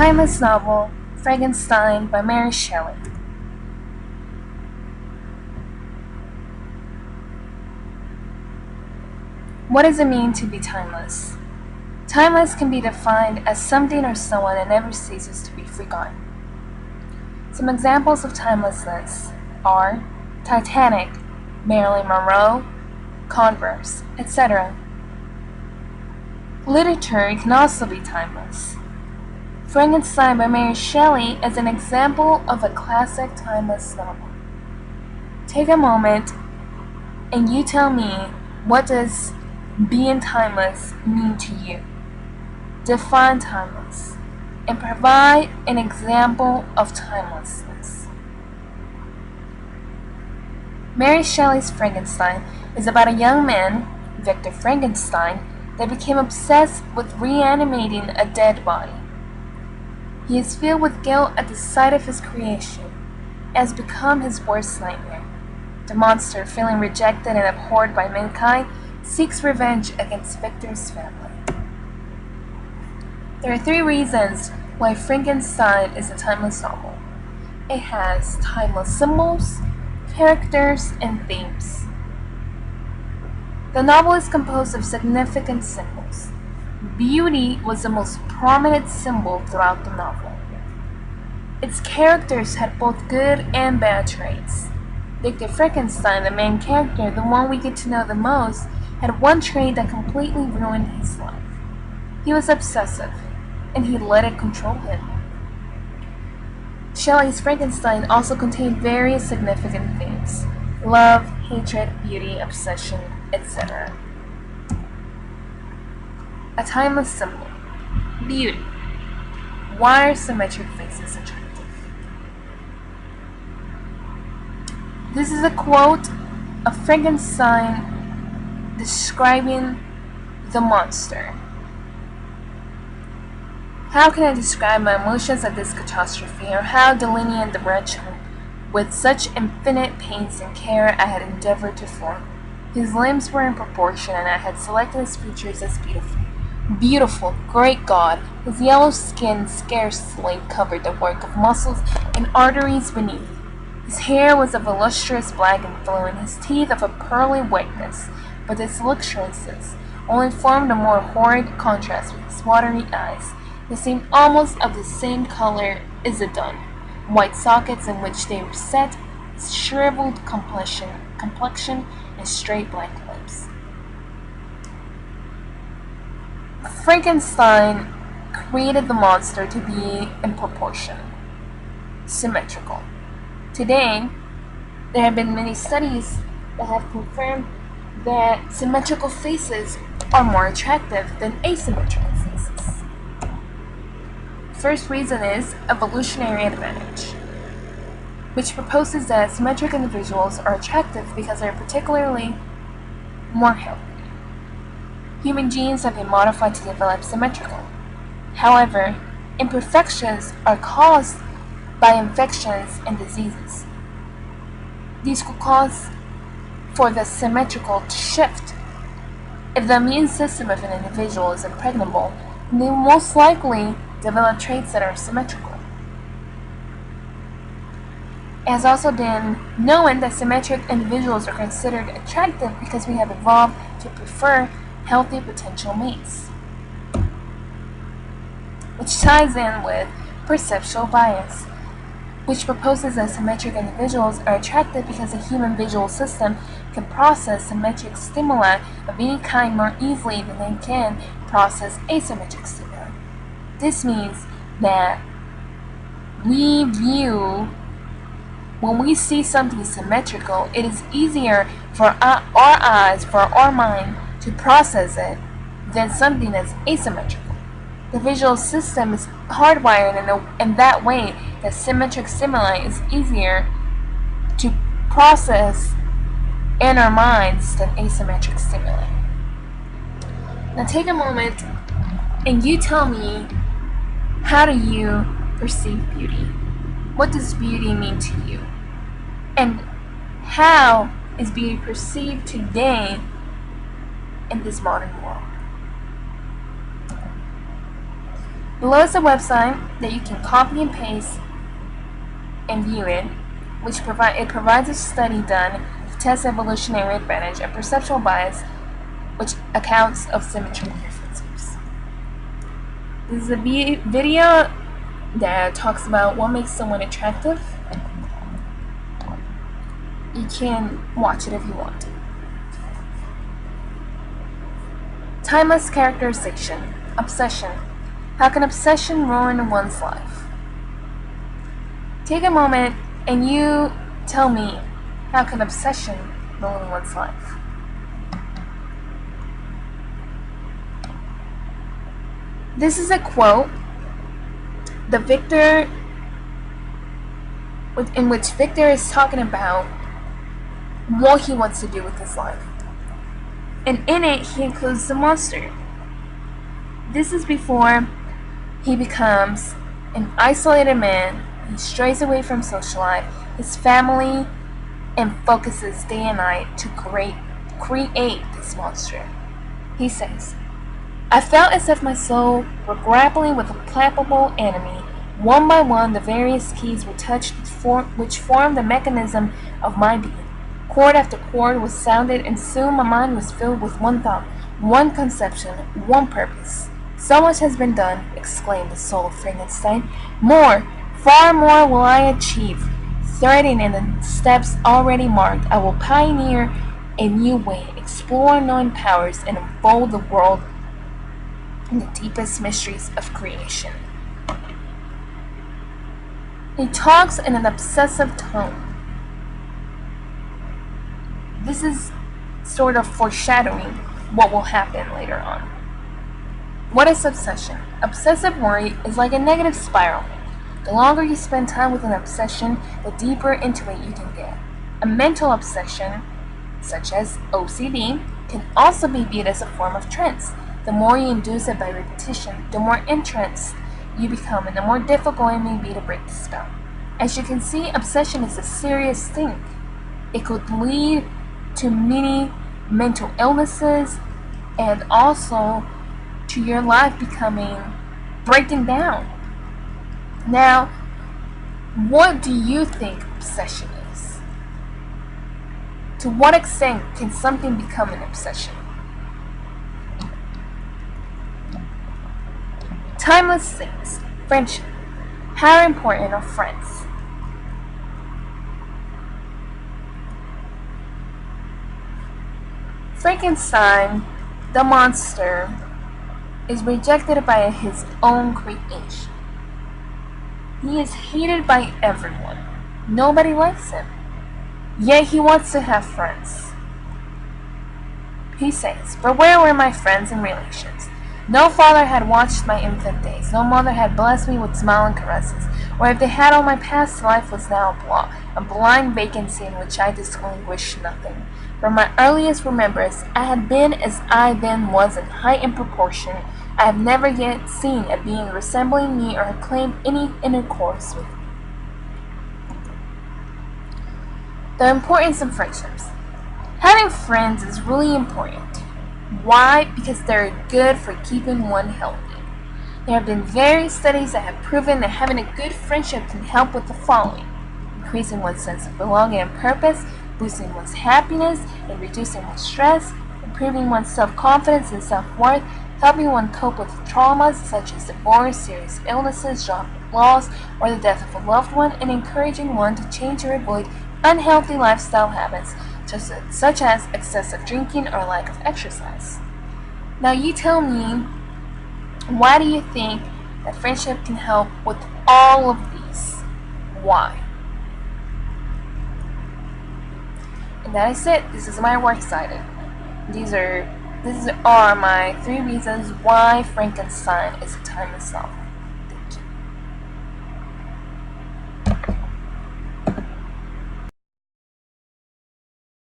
Timeless novel Frankenstein by Mary Shelley. What does it mean to be timeless? Timeless can be defined as something or someone that never ceases to be forgotten. Some examples of timelessness are Titanic, Marilyn Monroe, Converse, etc. Literature can also be timeless. Frankenstein by Mary Shelley is an example of a classic timeless novel. Take a moment and you tell me, what does being timeless mean to you? Define timeless and provide an example of timelessness. Mary Shelley's Frankenstein is about a young man, Victor Frankenstein, that became obsessed with reanimating a dead body. He is filled with guilt at the sight of his creation. It has become his worst nightmare. The monster, feeling rejected and abhorred by mankind, seeks revenge against Victor's family. There are 3 reasons why Frankenstein is a timeless novel. It has timeless symbols, characters, and themes. The novel is composed of significant symbols. Beauty was the most prominent symbol throughout the novel. Its characters had both good and bad traits. Victor Frankenstein, the main character, the one we get to know the most, had one trait that completely ruined his life. He was obsessive, and he let it control him. Shelley's Frankenstein also contained various significant themes: love, hatred, beauty, obsession, etc. A timeless symbol. Beauty. Why are symmetric faces attractive? This is a quote of Frankenstein describing the monster. How can I describe my emotions at this catastrophe, or how delineate the wretch whom, with such infinite pains and care, I had endeavored to form? His limbs were in proportion, and I had selected his features as beautiful. Beautiful, great God! His yellow skin scarcely covered the work of muscles and arteries beneath. His hair was of a lustrous black and flowing, his teeth of a pearly whiteness, but his luxuriances only formed a more horrid contrast with his watery eyes. They seemed almost of the same color as the dun, white sockets in which they were set, his shriveled complexion, and straight black lips. Frankenstein created the monster to be in proportion, symmetrical. Today, there have been many studies that have confirmed that symmetrical faces are more attractive than asymmetrical faces. First reason is evolutionary advantage, which proposes that symmetric individuals are attractive because they are particularly more healthy. Human genes have been modified to develop symmetrical. However, imperfections are caused by infections and diseases. These could cause for the symmetrical to shift. If the immune system of an individual is impregnable, they will most likely develop traits that are symmetrical. It has also been known that symmetric individuals are considered attractive because we have evolved to prefer healthy potential mates, which ties in with perceptual bias, which proposes that symmetric individuals are attractive because the human visual system can process symmetric stimuli of any kind more easily than they can process asymmetric stimuli. This means that when we see something symmetrical, it is easier for our eyes, for our mind, to process it than something that's asymmetrical. The visual system is hardwired in that way that symmetric stimuli is easier to process in our minds than asymmetric stimuli. Now take a moment and you tell me, how do you perceive beauty? What does beauty mean to you? And how is beauty perceived today in this modern world? Below is a website that you can copy and paste and view it, which provides a study done to test evolutionary advantage and perceptual bias, which accounts of symmetrical differences. This is a video that talks about what makes someone attractive. You can watch it if you want. Timeless characterization. Obsession. How can obsession ruin one's life? Take a moment and you tell me, how can obsession ruin one's life? This is a quote in which Victor is talking about what he wants to do with his life. And in it, he includes the monster. This is before he becomes an isolated man. He strays away from social life, his family, and focuses day and night to create this monster. He says, I felt as if my soul were grappling with a palpable enemy. One by one, the various keys were touched which formed the mechanism of my being. Chord after chord was sounded, and soon my mind was filled with one thought, one conception, one purpose. So much has been done, exclaimed the soul of Frankenstein. More, far more will I achieve. Threading in the steps already marked, I will pioneer a new way, explore unknown powers, and unfold the world in the deepest mysteries of creation. He talks in an obsessive tone. This is sort of foreshadowing what will happen later on. What is obsession? Obsessive worry is like a negative spiral. The longer you spend time with an obsession, the deeper into it you can get. A mental obsession, such as OCD, can also be viewed as a form of trance. The more you induce it by repetition, the more entranced you become and the more difficult it may be to break the spell. As you can see, obsession is a serious thing. It could lead to many mental illnesses and also to your life breaking down. Now, what do you think obsession is? To what extent can something become an obsession? Timeless things. Friendship. How important are friends? Frankenstein, the monster, is rejected by his own creation. He is hated by everyone. Nobody likes him. Yet he wants to have friends. He says, but where were my friends and relations? No father had watched my infant days. No mother had blessed me with smiling caresses. Or if they had, all my past life was now a blind vacancy in which I distinguished nothing. From my earliest remembrance, I had been as I then was in height and proportion. I have never yet seen a being resembling me or claimed any intercourse with me. The importance of friendships. Having friends is really important. Why? Because they're good for keeping one healthy. There have been various studies that have proven that having a good friendship can help with the following: increasing one's sense of belonging and purpose, boosting one's happiness and reducing one's stress, improving one's self-confidence and self-worth, helping one cope with traumas such as divorce, serious illnesses, job loss, or the death of a loved one, and encouraging one to change or avoid unhealthy lifestyle habits such as excessive drinking or lack of exercise. Now you tell me, why do you think that friendship can help with all of these? Why? And that is it. This is my works cited. These are my 3 reasons why Frankenstein is a timeless novel.